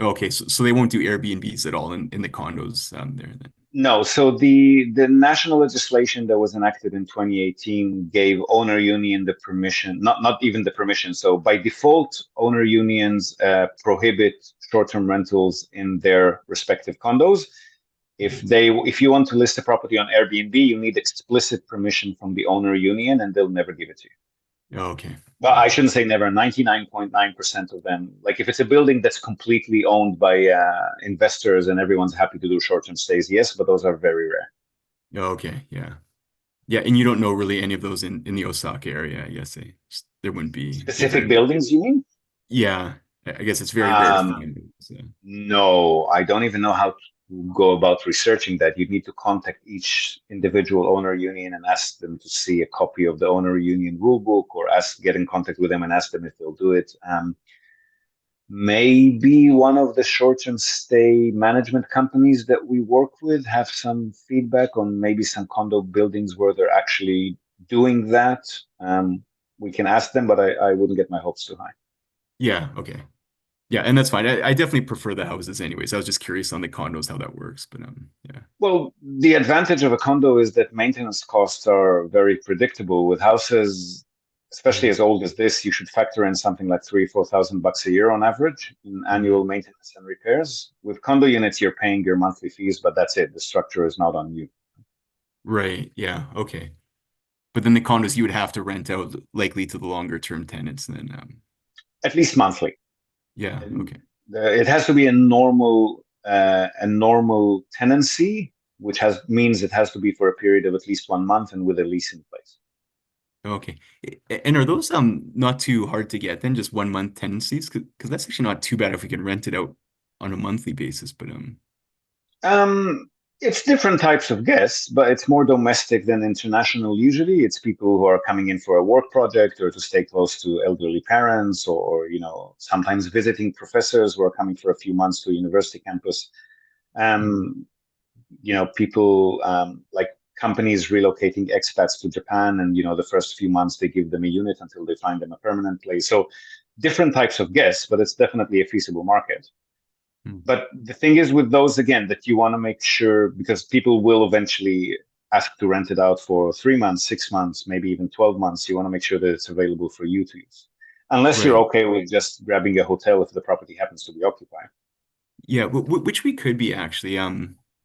Okay, so they won't do Airbnbs at all in the condos there then. No, so the national legislation that was enacted in 2018 gave owner union the permission, not even the permission. So by default, owner unions prohibit short-term rentals in their respective condos. If you want to list a property on Airbnb, you need explicit permission from the owner union, and they'll never give it to you. Oh, okay. Well, I shouldn't say never. 99.9% of them, like if it's a building that's completely owned by investors and everyone's happy to do short-term stays, yes, but those are very rare. Oh, okay, yeah. Yeah, and you don't know really any of those in the Osaka area, I guess. There wouldn't be specific buildings, you mean? Yeah, I guess it's very rare to find. So. No, I don't even know how to go about researching that. You'd need to contact each individual owner union and ask them to see a copy of the owner union rulebook, or get in contact with them and ask them if they'll do it. Maybe one of the short-term stay management companies that we work with have some feedback on maybe some condo buildings where they're actually doing that. We can ask them, but I wouldn't get my hopes too high. Yeah, okay. Yeah, and that's fine. I definitely prefer the houses anyways. I was just curious on the condos how that works, but yeah. Well, the advantage of a condo is that maintenance costs are very predictable. With houses, especially as old as this, you should factor in something like $3,000-4,000 a year on average in annual maintenance and repairs. With condo units, you're paying your monthly fees, but that's it. The structure is not on you. Right. Yeah. Okay. But then the condos you would have to rent out likely to the longer term tenants then. At least monthly. Yeah. Okay. It has to be a normal tenancy, which means it has to be for a period of at least 1 month and with a lease in place. Okay. And are those not too hard to get then, just 1 month tenancies? Because that's actually not too bad if we can rent it out on a monthly basis, but it's different types of guests, but it's more domestic than international. Usually it's people who are coming in for a work project or to stay close to elderly parents, or sometimes visiting professors who are coming for a few months to a university campus. People like companies relocating expats to Japan, and the first few months they give them a unit until they find them a permanent place. So different types of guests, but it's definitely a feasible market. But the thing is with those, again, that you want to make sure, because people will eventually ask to rent it out for 3 months, 6 months, maybe even 12 months. You want to make sure that it's available for you to use. Unless you're okay with just grabbing a hotel if the property happens to be occupied. Yeah, which we could be actually.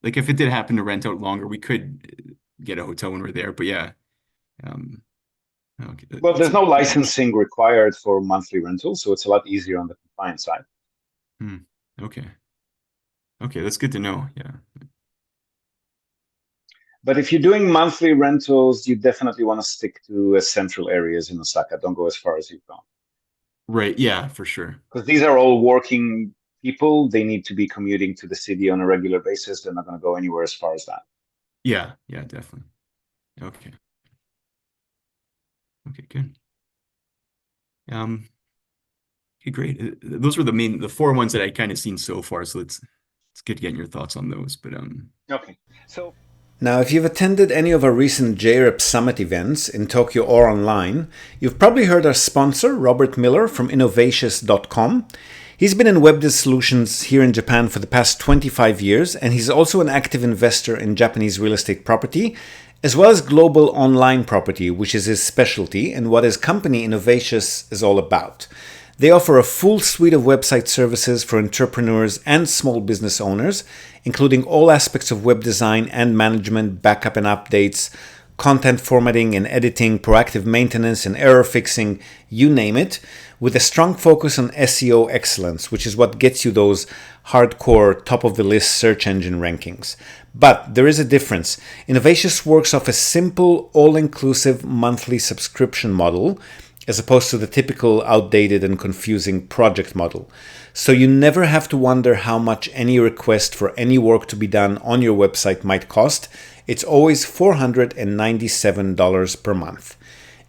Like if it did happen to rent out longer, we could get a hotel when we're there. But yeah. Okay. Well, there's no licensing required for monthly rentals, so it's a lot easier on the client side. Okay. Okay, that's good to know. Yeah. But if you're doing monthly rentals, you definitely want to stick to central areas in Osaka. Don't go as far as you've gone. Right. Yeah, for sure. Because these are all working people. They need to be commuting to the city on a regular basis. They're not going to go anywhere as far as that. Yeah. Yeah, definitely. Okay. Okay, good. Okay, great. Those were the four ones that I kind of seen so far. So it's good getting your thoughts on those. But Okay. So now, if you've attended any of our recent JREP Summit events in Tokyo or online, you've probably heard our sponsor, Robert Miller from Innovatious.com. He's been in web solutions here in Japan for the past 25 years, and he's also an active investor in Japanese real estate property, as well as global online property, which is his specialty and what his company Innovatious is all about. They offer a full suite of website services for entrepreneurs and small business owners, including all aspects of web design and management, backup and updates, content formatting and editing, proactive maintenance and error fixing, you name it, with a strong focus on SEO excellence, which is what gets you those hardcore top-of-the-list search engine rankings. But there is a difference. Innovatious works off a simple, all-inclusive monthly subscription model, as opposed to the typical outdated and confusing project model. So you never have to wonder how much any request for any work to be done on your website might cost. It's always $497 per month.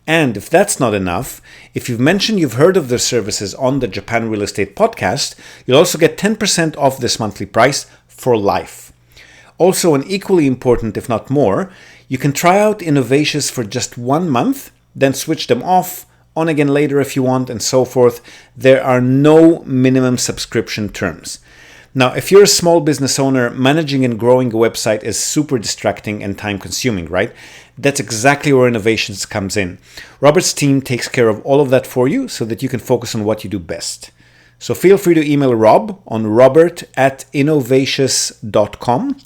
And if that's not enough, if you've mentioned you've heard of their services on the Japan Real Estate Podcast, you'll also get 10% off this monthly price for life. Also, and equally important, if not more, you can try out Innovatious for just 1 month, then switch them off, on again later if you want, and so forth. There are no minimum subscription terms. Now, if you're a small business owner, managing and growing a website is super distracting and time consuming, right? That's exactly where Innovations comes in. Robert's team takes care of all of that for you so that you can focus on what you do best. So feel free to email Rob on robert@innovatious.com,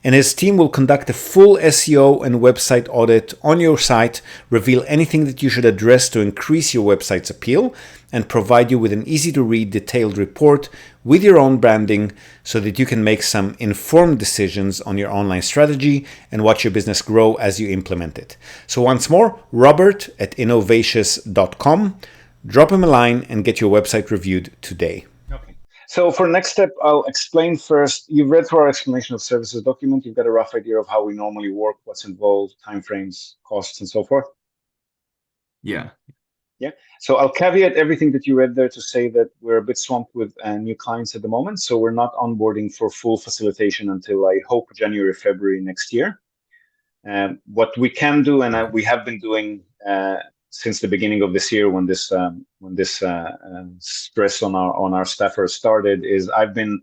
and his team will conduct a full SEO and website audit on your site, reveal anything that you should address to increase your website's appeal, and provide you with an easy-to-read detailed report with your own branding so that you can make some informed decisions on your online strategy and watch your business grow as you implement it. So once more, robert@innovatious.com. Drop him a line and get your website reviewed today. okay. So for next step, I'll explain first. You've read through our explanation of services document. You've got a rough idea of how we normally work, what's involved, timeframes, costs, and so forth. yeah. Yeah. So I'll caveat everything that you read there to say that we're a bit swamped with new clients at the moment. So we're not onboarding for full facilitation until I hope January, February next year. What we can do, and we have been doing since the beginning of this year, when this stress on our staffers started, is I've been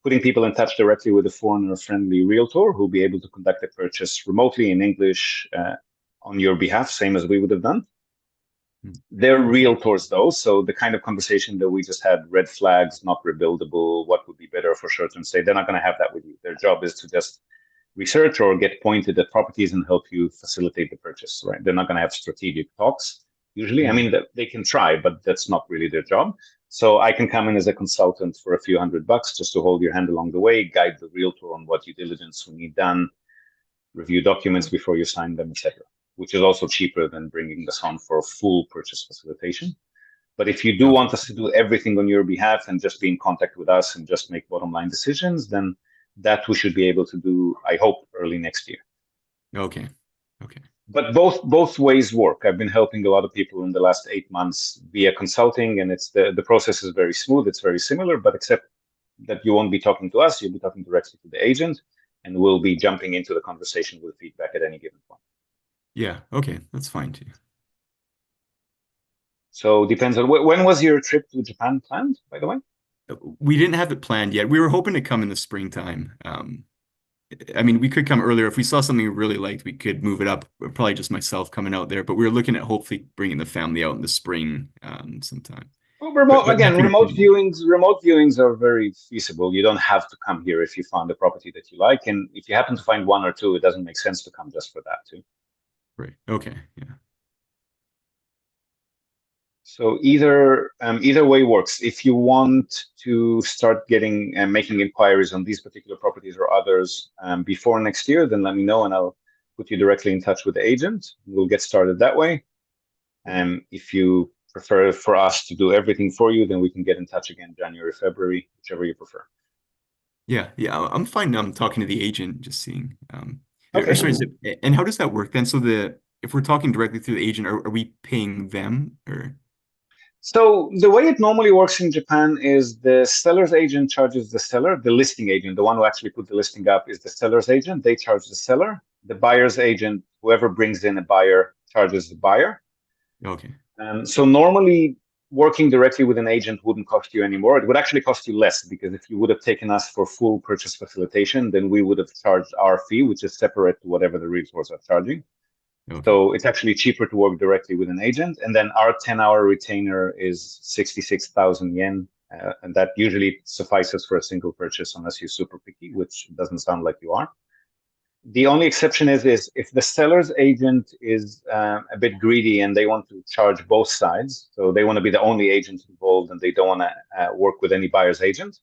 putting people in touch directly with a foreigner-friendly realtor who'll be able to conduct a purchase remotely in English on your behalf, same as we would have done. They're realtors though, so the kind of conversation that we just had, red flags, not rebuildable, what would be better for short-term stay, they're not going to have that with you. Their job is to just research or get pointed at properties and help you facilitate the purchase, right? They're not going to have strategic talks usually. I mean, they can try, but that's not really their job. So I can come in as a consultant for a few $100 just to hold your hand along the way, guide the realtor on what due diligence we need done, review documents before you sign them, etc., which is also cheaper than bringing us on for a full purchase facilitation. But if you do want us to do everything on your behalf and just be in contact with us and just make bottom line decisions, then that we should be able to do, I hope, early next year. Okay. But both ways work. I've been helping a lot of people in the last 8 months via consulting, and it's the process is very smooth. It's very similar, but except that you won't be talking to us, you'll be talking directly to the agent, and we'll be jumping into the conversation with feedback at any given point. Yeah. Okay. That's fine too. So depends on when was your trip to Japan planned, by the way? We didn't have it planned yet. We were hoping to come in the springtime. I mean, we could come earlier. If we saw something we really liked, we could move it up. Probably just myself coming out there. But we were looking at hopefully bringing the family out in the spring sometime. Well, remote nothing- remote viewings are very feasible. You don't have to come here if you found a property that you like, and if you happen to find one or two, it doesn't make sense to come just for that too. Right. Okay. Yeah. So either way works. If you want to start getting making inquiries on these particular properties or others before next year, then let me know and I'll put you directly in touch with the agent. We'll get started that way. If you prefer for us to do everything for you, then we can get in touch again January, February, whichever you prefer. Yeah, I'm fine. Talking to the agent, just seeing. Okay. Sorry, and how does that work then? So if we're talking directly through the agent, are we paying them or? So the way it normally works in Japan is the seller's agent charges the seller, the listing agent, the one who actually put the listing up is the seller's agent. They charge the seller. The buyer's agent, whoever brings in a buyer, charges the buyer. Okay. So normally working directly with an agent wouldn't cost you any more. It would actually cost you less because if you would have taken us for full purchase facilitation, then we would have charged our fee, which is separate to whatever the realtors are charging. Okay. So it's actually cheaper to work directly with an agent. And then our 10-hour retainer is 66,000 yen. And that usually suffices for a single purchase unless you're super picky, which doesn't sound like you are. The only exception is if the seller's agent is a bit greedy and they want to charge both sides, so they want to be the only agent involved and they don't want to work with any buyer's agent,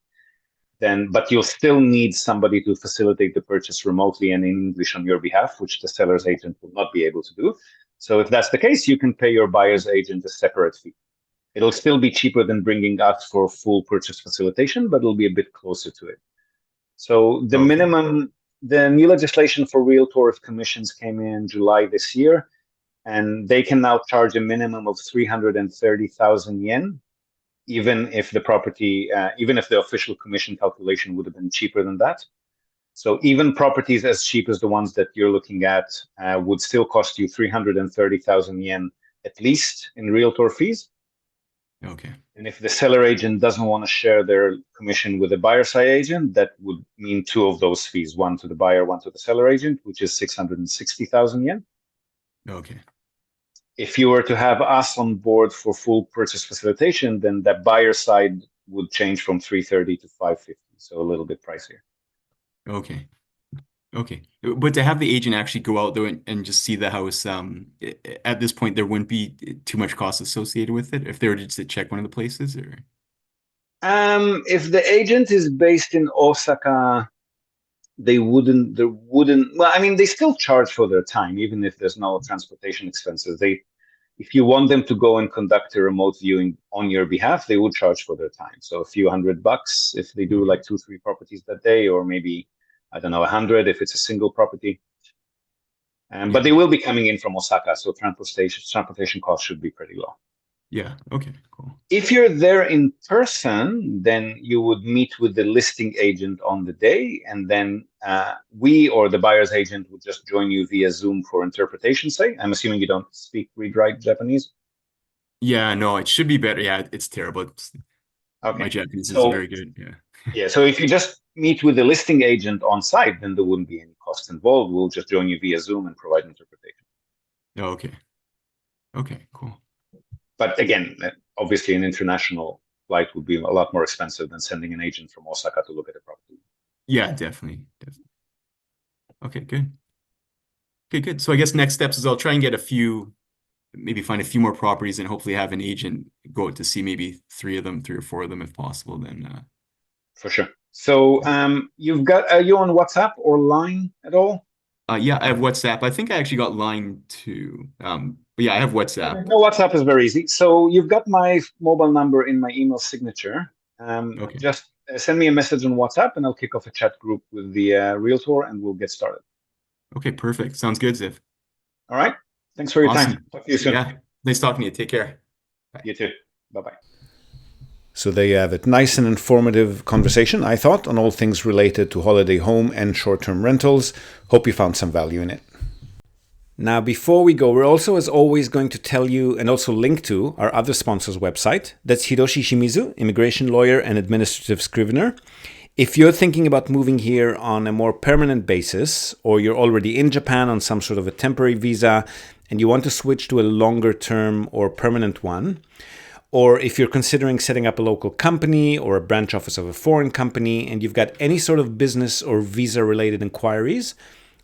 but you'll still need somebody to facilitate the purchase remotely and in English on your behalf, which the seller's agent will not be able to do. So if that's the case, you can pay your buyer's agent a separate fee. It'll still be cheaper than bringing us for full purchase facilitation, but it'll be a bit closer to it. So the minimum, the new legislation for realtors commissions came in July this year, and they can now charge a minimum of 330,000 yen. Even if the property, even if the official commission calculation would have been cheaper than that. So even properties as cheap as the ones that you're looking at would still cost you 330,000 yen at least in realtor fees. Okay. And if the seller agent doesn't want to share their commission with the buyer side agent, that would mean two of those fees, one to the buyer, one to the seller agent, which is 660,000 yen. Okay. If you were to have us on board for full purchase facilitation, then that buyer side would change from 330 to 550, so a little bit pricier. Okay. Okay. But to have the agent actually go out there and just see the house, at this point, there wouldn't be too much cost associated with it if they were just to check one of the places, or? If the agent is based in Osaka, well, I mean, they still charge for their time, even if there's no transportation expenses. If you want them to go and conduct a remote viewing on your behalf, they will charge for their time. So a few $100 if they do like 2-3 properties that day, or maybe, I don't know, 100 if it's a single property. But they will be coming in from Osaka, so transportation costs should be pretty low. Yeah. Okay. Cool. If you're there in person, then you would meet with the listing agent on the day, and then we or the buyer's agent would just join you via Zoom for interpretation, say. I'm assuming you don't speak, read, write Japanese? Yeah, no, it should be better. Yeah, it's terrible. Okay. My Japanese is very good. Yeah. Yeah, so if you just meet with the listing agent on site, then there wouldn't be any cost involved. We'll just join you via Zoom and provide interpretation. Oh, okay. Okay, cool. But again, obviously an international flight would be a lot more expensive than sending an agent from Osaka to look at a property. Yeah, definitely. Okay, good. Okay, good. So I guess next steps is I'll try and get maybe find a few more properties and hopefully have an agent go out to see maybe 3 or 4 of them if possible. Then for sure. So are you on WhatsApp or Line at all? Yeah, I have WhatsApp. I think I actually got Line too. But yeah, I have WhatsApp. No, WhatsApp is very easy. So you've got my mobile number in my email signature. Okay. Just send me a message on WhatsApp and I'll kick off a chat group with the realtor and we'll get started. Okay, perfect. Sounds good, Ziv. All right. Thanks for your time. Talk to you soon. Yeah, nice talking to you. Take care. Bye. You too. Bye-bye. So there you have it. Nice and informative conversation, I thought, on all things related to holiday home and short-term rentals. Hope you found some value in it. Now, before we go, we're also, as always, going to tell you and also link to our other sponsor's website. That's Hiroshi Shimizu, immigration lawyer and administrative scrivener. If you're thinking about moving here on a more permanent basis, or you're already in Japan on some sort of a temporary visa and you want to switch to a longer term or permanent one, or if you're considering setting up a local company or a branch office of a foreign company and you've got any sort of business or visa related inquiries,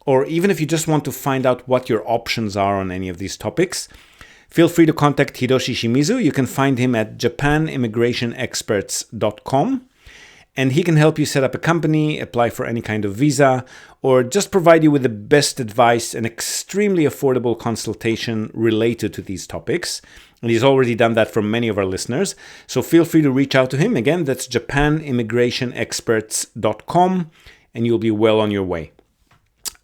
or even if you just want to find out what your options are on any of these topics, feel free to contact Hiroshi Shimizu. You can find him at japanimmigrationexperts.com. And he can help you set up a company, apply for any kind of visa, or just provide you with the best advice and extremely affordable consultation related to these topics. And he's already done that for many of our listeners. So feel free to reach out to him. Again, that's japanimmigrationexperts.com, and you'll be well on your way.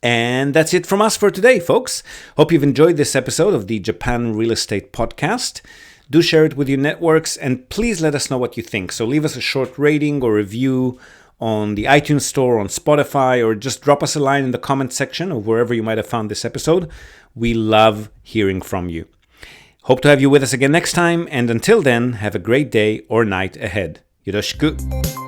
And that's it from us for today, folks. Hope you've enjoyed this episode of the Japan Real Estate Podcast. Do share it with your networks, and please let us know what you think. So leave us a short rating or review on the iTunes Store, on Spotify, or just drop us a line in the comment section or wherever you might have found this episode. We love hearing from you. Hope to have you with us again next time, and until then, have a great day or night ahead. Yoroshiku.